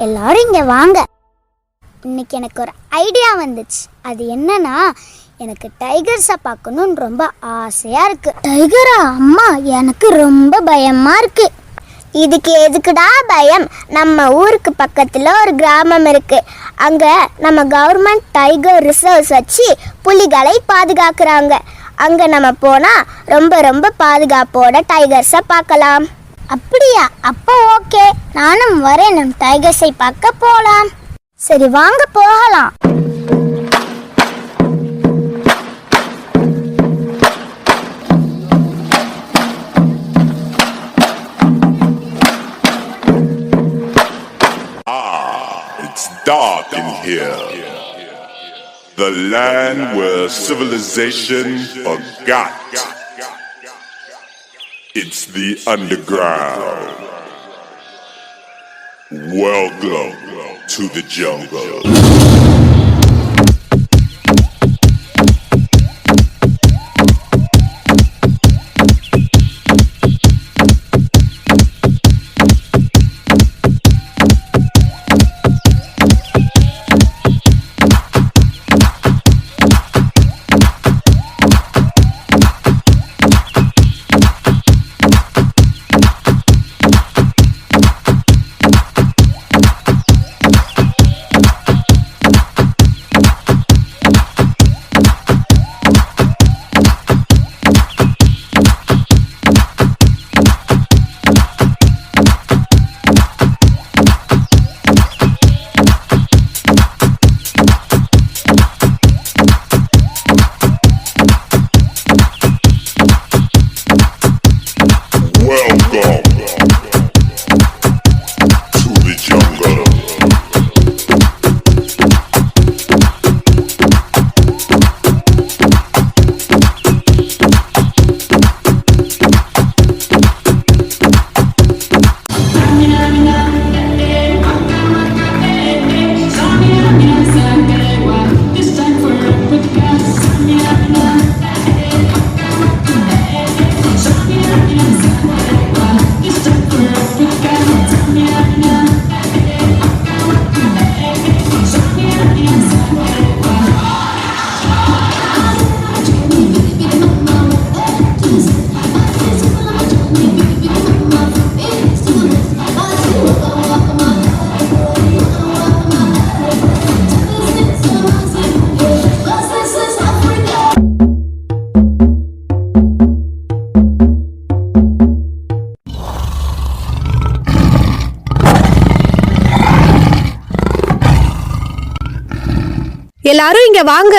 எல்லாரும் இங்கே வாங்க. இன்னைக்கு எனக்கு ஒரு ஐடியா வந்துச்சு. அது என்னன்னா, எனக்கு டைகர்ஸை பார்க்கணுன்னு ரொம்ப ஆசையாக இருக்குது. டைகரா? அம்மா, எனக்கு ரொம்ப பயமாக இருக்குது. இதுக்கு எதுக்குடா பயம்? நம்ம ஊருக்கு பக்கத்தில் ஒரு கிராமம் இருக்குது. அங்கே நம்ம கவர்மெண்ட் டைகர் ரிசர்வ்ஸ் வச்சு புலிகளை பாதுகாக்கிறாங்க. அங்கே நம்ம போனால் ரொம்ப ரொம்ப பாதுகாப்போட டைகர்ஸை பார்க்கலாம். அப்படியா? அப்போ ஓகே, நானும் வரேன். நம் டைகர்ஸை பார்க்க போகலாம். சரி, வாங்க போகலாம். It's dark in here. The land where civilization forgot. It's the underground. Welcome to the jungle. எல்லாரும் இங்க வாங்க.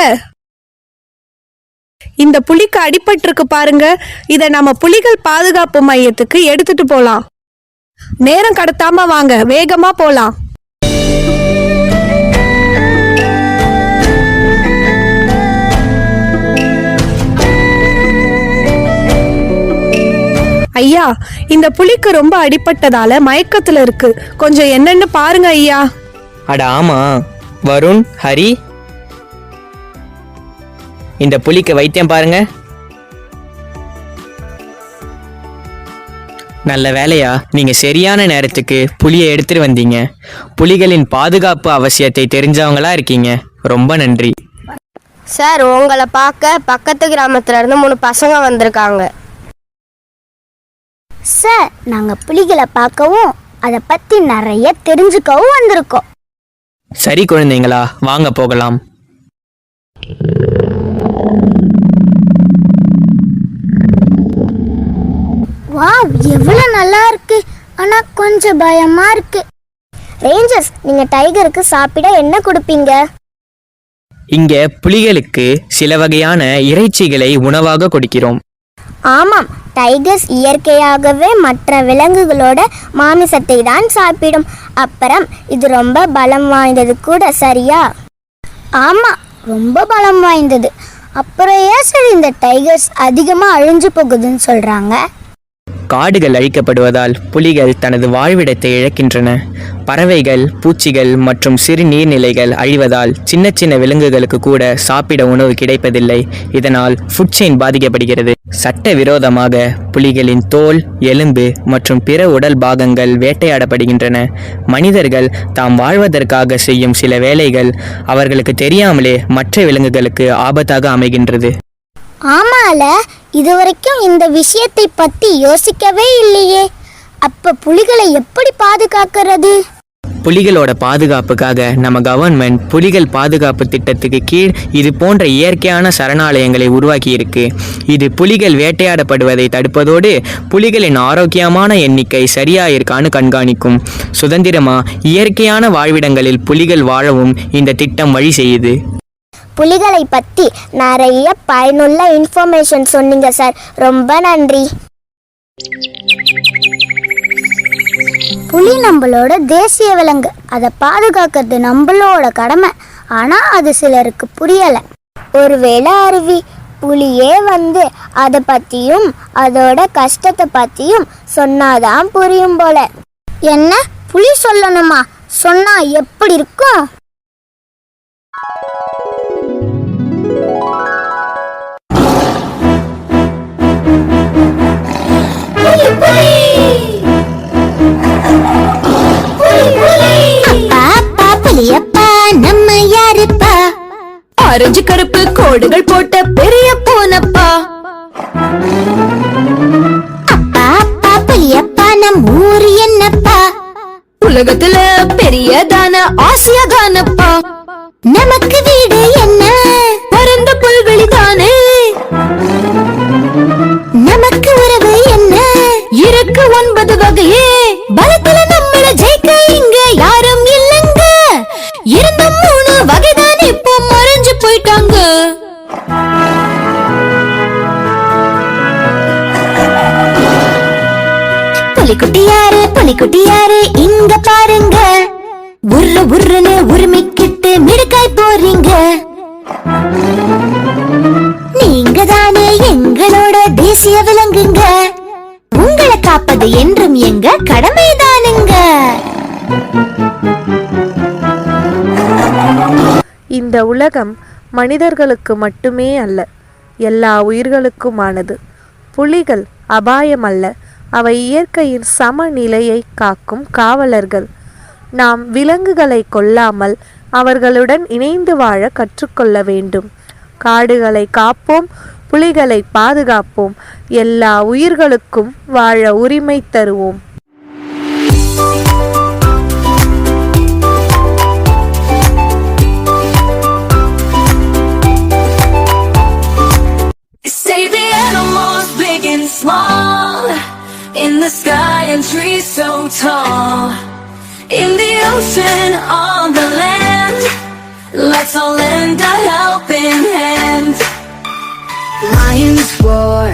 இந்த புலிக்கு அடிபட்டிருக்கு பாருங்க. இத நம்ம புலிகள் பாதுகாப்பு மையத்துக்கு எடுத்துட்டு போலாம். நேரம் கடத்தாம வாங்க, வேகமா போலாம். ஐயா, இந்த புலிக்கு ரொம்ப அடிபட்டதால மயக்கத்துல இருக்கு. கொஞ்சம் என்னன்னு பாருங்க ஐயா. அட ஆமா, வருண், ஹரி, இந்த புலிக்கு வைத்தியம் பாருங்க. நல்ல வேலையா, நீங்க சரியான நேரத்துக்கு புலியை எடுத்துட்டு வந்தீங்க. புலிகளின் பாதுகாப்பு அவசியத்தை தெரிஞ்சவங்களா இருக்கீங்க. ரொம்ப நன்றி சார். உங்களை பார்க்க பக்கத்து கிராமத்துல இருந்து 3 பசங்க வந்திருக்காங்க. சார், நாங்கள் புலிகளை பார்க்கவும் அதை பற்றி நிறைய தெரிஞ்சுக்கவும் வந்திருக்கோம். சரி குழந்தைங்களா, வாங்க போகலாம். வாவ், எவ்வளவு நல்லா இருக்கு. ஆனா கொஞ்சம் பயமா இருக்கு. ரேஞ்சர்ஸ், நீங்க டைகருக்கு சாப்பிட என்ன கொடுப்பீங்க? இங்க புலிகளுக்கு சில வகையான இறைச்சிகளை உணவாக கொடுக்கிறோம். ஆமாம், டைகர்ஸ் இயற்கையாகவே மற்ற விலங்குகளோட மாமிசத்தை தான் சாப்பிடும். அப்புறம் இது ரொம்ப பலம் வாய்ந்தது கூட, சரியா? ஆமா, ரொம்ப பலம் வாய்ந்தது. அப்புறம் ஏன் சரி இந்த டைகர்ஸ் அதிகமாக அழிஞ்சு போகுதுன்னு சொல்றாங்க? காடுகள் அழிக்கப்படுவதால் புலிகள் தனது வாழ்விடத்தை இழக்கின்றன. பறவைகள், பூச்சிகள் மற்றும் சிறு நீர்நிலைகள் அழிவதால் சின்ன சின்ன விலங்குகளுக்கு கூட சாப்பிட உணவு கிடைப்பதில்லை. இதனால் ஃபுட் செயின் பாதிக்கப்படுகிறது. சட்டவிரோதமாக புலிகளின் தோல், எலும்பு மற்றும் பிற உடல் பாகங்கள் வேட்டையாடப்படுகின்றன. மனிதர்கள் தாம் வாழ்வதற்காக செய்யும் சில வேலைகள் அவர்களுக்கு தெரியாமலே மற்ற விலங்குகளுக்கு ஆபத்தாக அமைகின்றது. ஆமால, இதுவரைக்கும் இந்த விஷயத்தை பத்தி யோசிக்கவே இல்லையே. அப்ப புலிகளை எப்படி பாதுகாக்கிறது? புலிகளோட பாதுகாப்புக்காக நம்ம கவர்மெண்ட் புலிகள் பாதுகாப்பு திட்டத்துக்கு கீழ் இது போன்ற இயற்கையான சரணாலயங்களை உருவாக்கி இருக்கு. இது புலிகள் வேட்டையாடப்படுவதை தடுப்பதோடு புலிகளின் ஆரோக்கியமான எண்ணிக்கை சரியா இருக்கான்னு கண்காணிக்கும். சுதந்திரமா இயற்கையான வாழ்விடங்களில் புலிகள் வாழவும் இந்த திட்டம் வழி செய்யுது. புலிகளை பத்தி நிறைய பயனுள்ள இன்ஃபர்மேஷன் சொன்னீங்க சார், ரொம்ப நன்றி. புலி நம்மளோட தேசிய விலங்கு, அதை பாதுகாக்கிறது நம்மளோட கடமை. ஆனா அது சிலருக்கு புரியல. ஒருவேளை அருவி புலியே வந்து அதை பத்தியும் அதோட கஷ்டத்தை பத்தியும் சொன்னாதான் புரியும் போல. என்ன, புலி சொல்லணுமா? சொன்னா எப்படி இருக்கும்? நம்ம யாருப்பா? ஆரஞ்சு கருப்பு கோடுகள் போட்ட பெரிய பூனப்பா. அப்பா அப்பா புலியப்பா, நம் ஊர் என்னப்பா? உலகத்துல பெரியதான ஆசியா தானப்பா. நமக்கு வீடு என்ன? பரந்த புல்வெளி தானே. நமக்கு உறவு என்ன? இருக்கு 9 வகையே. பலத்துல நம்மள ஜெயிக்க இங்க யாரும் இல்லங்க. இருந்த 3 வகைதான் இப்போ மறைஞ்சு போயிட்டாங்க. புலிக்குட்டியாரு புலிக்குட்டியாரு இங்க பாருங்க. உர்ரு உர்ருன்னு உரிமைக்கிட்டு மிடுக்காய் போறீங்க. நீங்க தானே எங்களோட தேசிய விலங்குங்க. உங்களை காப்பது என்றும் எங்க கடமைதானுங்க. இந்த உலகம் மனிதர்களுக்கு மட்டுமே அல்ல, எல்லா உயிர்களுக்குமானது. புலிகள் அபாயம் அல்ல, அவை இயற்கையின் சமநிலையை காக்கும் காவலர்கள். நாம் விலங்குகளை கொல்லாமல் அவர்களுடன் இணைந்து வாழ கற்றுக்கொள்ள வேண்டும். காடுகளை காப்போம், புலிகளை பாதுகாப்போம், எல்லா உயிர்களுக்கும் வாழ உரிமை தருவோம். Save the animals, big and small, in the sky and trees so tall, in the ocean, on the land, let's all lend a helping hand. Lions roar,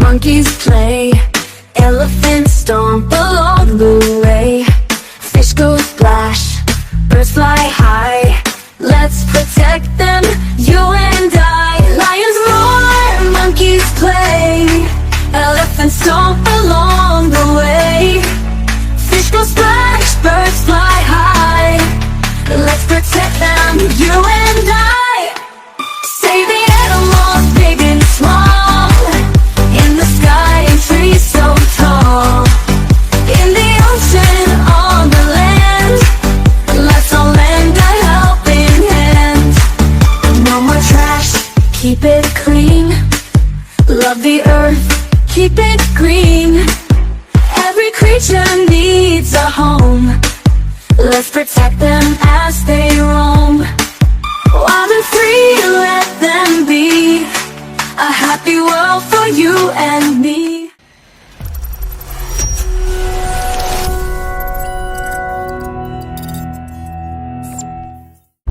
monkeys play, elephants stomp along the way, fish go splash, birds fly high, let's protect them, you and I. Lions roar, monkeys play, elephants stomp along the way, fish go splash, birds fly high, let's protect them, you and I. Save the animals, big and small, in the sky and trees so tall, in the ocean, on the land, let's all lend a helping hand. No more trash, keep it clean, love the earth, keep it green, every creature needs a home, let's protect them as they roam. Wild and free, let them be a happy world for you and me.